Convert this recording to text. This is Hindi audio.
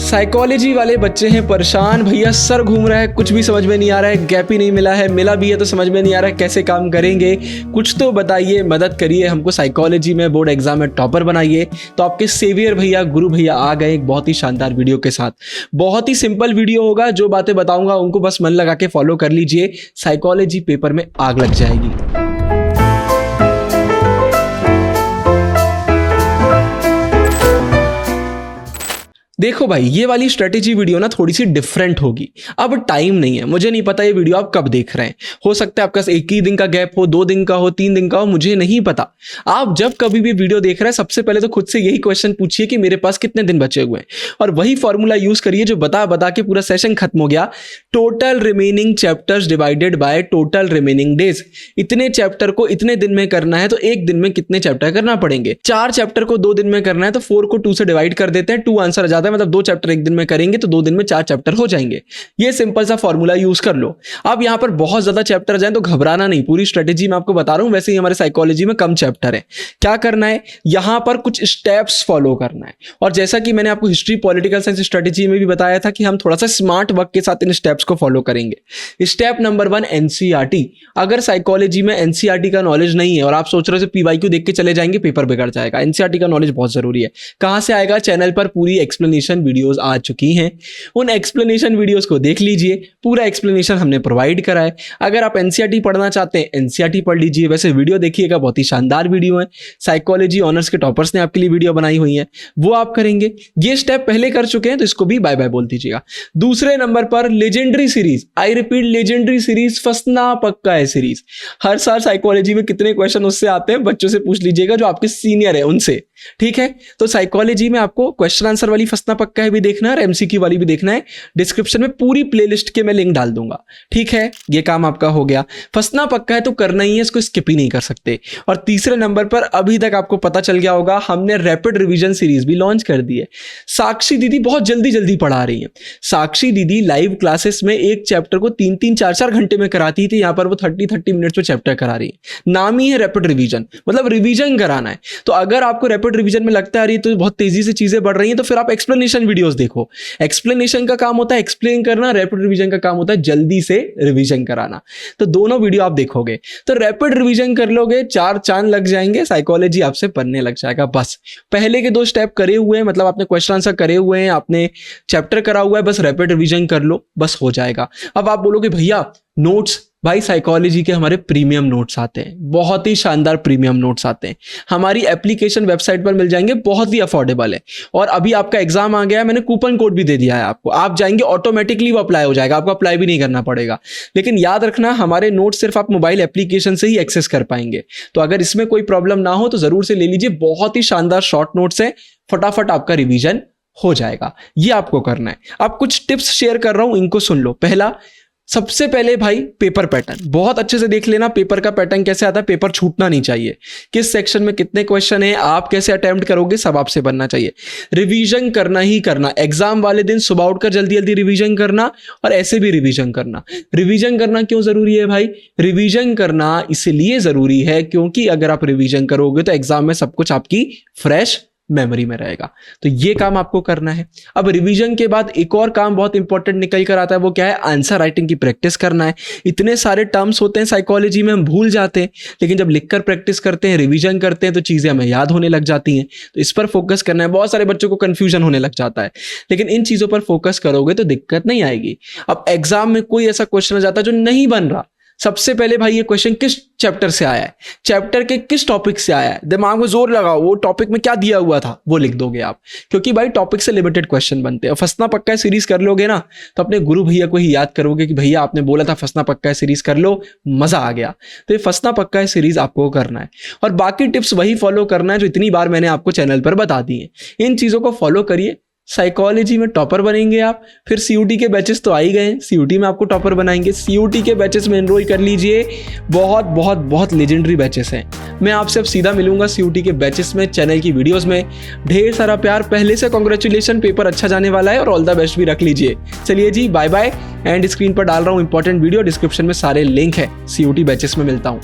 साइकोलॉजी वाले बच्चे हैं परेशान, भैया सर घूम रहा है, कुछ भी समझ में नहीं आ रहा है, गैप ही नहीं मिला है, मिला भी है तो समझ में नहीं आ रहा है कैसे काम करेंगे, कुछ तो बताइए, मदद करिए हमको, साइकोलॉजी में बोर्ड एग्जाम में टॉपर बनाइए। तो आपके सेवियर भैया, गुरु भैया आ गए एक बहुत ही शानदार वीडियो के साथ। बहुत ही सिंपल वीडियो होगा, जो बातें बताऊंगा उनको बस मन लगा के फॉलो कर लीजिए, साइकोलॉजी पेपर में आग लग जाएगी। देखो भाई, ये वाली स्ट्रेटेजी वीडियो ना थोड़ी सी डिफरेंट होगी। अब टाइम नहीं है, मुझे नहीं पता ये वीडियो आप कब देख रहे हैं, हो सकता है आपका 1 ही दिन का गैप हो, 2 दिन का हो, 3 दिन का हो, मुझे नहीं पता। आप जब कभी भी वीडियो देख रहे हैं सबसे पहले तो खुद से यही क्वेश्चन पूछिए कि मेरे पास कितने दिन बचे हुए हैं, और वही फॉर्मूला यूज करिए जो बता के पूरा सेशन खत्म हो गया। Total remaining chapters divided by total remaining days. इतने चैप्टर को इतने दिन में करना है तो एक दिन में कितने चैप्टर करना पड़ेंगे। 4 चैप्टर को 2 दिन में करना है तो 4 को 2 से डिवाइड कर देते हैं, 2 आंसर आ जाता है, मतलब 2 चैप्टर एक दिन में करेंगे तो 2 दिन में 4 चैप्टर हो जाएंगे। ये सिंपल सा फॉर्मूला यूज कर लो। अब यहां पर बहुत ज्यादा चैप्टर जाए तो घबराना नहीं, पूरी स्ट्रेटेजी मैं आपको बता रहा हूं। वैसे ही हमारे साइकोलॉजी में कम चैप्टर है। क्या करना है, यहां पर कुछ स्टेप्स फॉलो करना है, और जैसा कि मैंने आपको हिस्ट्री पॉलिटिकल साइंस स्ट्रेटेजी में भी बताया था कि हम थोड़ा सा स्मार्ट वर्क के साथ इन स्टेप्स को फॉलो करेंगे। Step number 1, NCERT. अगर साइकोलॉजी में एनसीईआरटी का नॉलेज नहीं है और आप सोच रहे हो पीवाईक्यू देख के चले जाएंगे, पेपर बिगड़ जाएगा। एनसीईआरटी का नॉलेज बहुत जरूरी है। कहां से आएगा, चैनल पर पूरी एक्सप्लेनेशन वीडियोस आ चुकी हैं, उन एक्सप्लेनेशन वीडियोस को देख लीजिए। पूरा एक्सप्लेनेशन हमने प्रोवाइड करा है। अगर आप एनसीईआरटी पढ़ना चाहते हैं, एनसीईआरटी पढ़ लीजिए। वैसे वीडियो देखिएगा, बहुत ही शानदार वीडियो है, साइकोलॉजी ऑनर्स के टॉपर्स ने आपके लिए वीडियो बनाई हुई है, वो आप करेंगे। ये स्टेप पहले कर चुके हैं तो इसको भी बाय बाय बोल दीजिएगा। दूसरे नंबर पर legendary series, I repeat legendary series, फंसना पक्का है सीरीज। हर साल साइकोलॉजी में कितने क्वेश्चन उससे आते हैं, बच्चों से पूछ लीजिएगा जो आपके सीनियर है उनसे, ठीक है। तो साइकोलॉजी में आपको क्वेश्चन आंसर वाली फंसना पक्का है भी देखना है और एमसीक्यू वाली भी देखना है। डिस्क्रिप्शन में पूरी प्लेलिस्ट के मैं लिंक डाल दूंगा, ठीक है। ये काम आपका हो गया। फंसना पक्का है तो करना ही है, इसको स्किप ही नहीं कर सकते। और तीसरे नंबर पर अभी तक आपको पता चल गया होगा, हमने रैपिड रिवीजन सीरीज भी लॉन्च कर दी है। साक्षी दीदी बहुत जल्दी जल्दी पढ़ा रही है। साक्षी दीदी लाइव क्लासेस में एक चैप्टर को 3-3, 4-4 घंटे में कराती थी, यहां पर वो 30-30 मिनट्स में चैप्टर करा रही है। नाम ही है रैपिड रिवीजन, मतलब रिवीजन कराना है। तो अगर आपको रैपिड रिवीजन में लगता है तो बहुत तेजी से चीजें बढ़ रही हैं, तो फिर आप एक्सप्लेनेशन वीडियोस देखो। एक्सप्लेनेशन का काम होता है एक्सप्लेन करना, रैपिड रिवीजन का काम होता है जल्दी से रिवीजन कराना। तो दोनों वीडियो आप देखोगे तो रैपिड रिवीजन कर लोगे, 4 चांद लग जाएंगे, साइकोलॉजी आपसे पढ़ने लग जाएगा। बस पहले के 2 स्टेप करे हुए हैं, मतलब आपने क्वेश्चन आंसर करे हुए हैं, आपने चैप्टर करा हुआ है, बस रैपिड रिवीजन कर लो, बस हो जाएगा। अब आप बोलोगे भैया नोट्स, भाई साइकोलॉजी के हमारे प्रीमियम नोट्स आते हैं, बहुत ही शानदार प्रीमियम नोट्स आते हैं, हमारी एप्लीकेशन वेबसाइट पर मिल जाएंगे, बहुत ही अफोर्डेबल है। और अभी आपका एग्जाम आ गया है, मैंने कूपन कोड भी दे दिया है आपको, आप जाएंगे ऑटोमेटिकली वो अप्लाई हो जाएगा, आपको अप्लाई भी नहीं करना पड़ेगा। लेकिन याद रखना, हमारे नोट्स सिर्फ आप मोबाइल एप्लीकेशन से ही एक्सेस कर पाएंगे। तो अगर इसमें कोई प्रॉब्लम ना हो तो जरूर से ले लीजिए, बहुत ही शानदार शॉर्ट नोट्स है, फटाफट आपका रिवीजन हो जाएगा। ये आपको करना है। अब कुछ टिप्स शेयर कर रहा हूं, इनको सुन लो। पहला, सबसे पहले भाई पेपर पैटर्न बहुत अच्छे से देख लेना। पेपर का पैटर्न कैसे आता है, पेपर छूटना नहीं चाहिए, किस सेक्शन में कितने क्वेश्चन है, आप कैसे अटेम्प्ट करोगे, सब आपसे बनना चाहिए। रिवीजन करना ही करना, एग्जाम वाले दिन सुबह उठकर जल्दी जल्दी रिवीजन करना, और ऐसे भी रिवीजन करना। रिवीजन करना क्यों जरूरी है भाई, रिवीजन करना इसलिए जरूरी है क्योंकि अगर आप रिवीजन करोगे तो एग्जाम में सब कुछ आपकी फ्रेश मेमोरी में रहेगा। तो ये काम आपको करना है। अब रिवीजन के बाद एक और काम बहुत इंपॉर्टेंट निकल कर आता है, वो क्या है, आंसर राइटिंग की प्रैक्टिस करना है। इतने सारे टर्म्स होते हैं साइकोलॉजी में, हम भूल जाते हैं, लेकिन जब लिखकर प्रैक्टिस करते हैं, रिवीजन करते हैं तो चीजें हमें याद होने लग जाती हैं। तो इस पर फोकस करना है। बहुत सारे बच्चों को कंफ्यूजन होने लग जाता है, लेकिन इन चीजों पर फोकस करोगे तो दिक्कत नहीं आएगी। अब एग्जाम में कोई ऐसा क्वेश्चन आ जाता है जो नहीं बन रहा, सबसे पहले भाई ये क्वेश्चन किस चैप्टर से आया है, चैप्टर के किस टॉपिक से आया है, दिमाग में जोर लगाओ, वो टॉपिक में क्या दिया हुआ था वो लिख दोगे आप, क्योंकि भाई टॉपिक से लिमिटेड क्वेश्चन बनते हैं। फंसना पक्का है सीरीज कर लोगे ना तो अपने गुरु भैया को ही याद करोगे कि भैया आपने बोला था फंसना पक्का है सीरीज कर लो, मजा आ गया। तो ये फंसना पक्का है सीरीज आपको करना है, और बाकी टिप्स वही फॉलो करना है जो इतनी बार मैंने आपको चैनल पर बता दी है। इन चीजों को फॉलो करिए, साइकोलॉजी में टॉपर बनेंगे आप। फिर सीयूटी के बैचेस तो आ ही गए, सीयूटी में आपको टॉपर बनाएंगे। सीयूटी के बैचेस में एनरोल कर लीजिए, बहुत बहुत बहुत लेजेंडरी बैचेस हैं। मैं आपसे अब सीधा मिलूंगा सीयूटी के बैचेस में, चैनल की वीडियोस में। ढेर सारा प्यार, पहले से कांग्रेचुलेशन, पेपर अच्छा जाने वाला है और ऑल द बेस्ट भी रख लीजिए। चलिए जी, बाय बाय। एंड स्क्रीन पर डाल रहा हूँ इंपॉर्टेंट वीडियो, डिस्क्रिप्शन में सारे लिंक है। सीयूटी बैचेस में मिलता हूँ।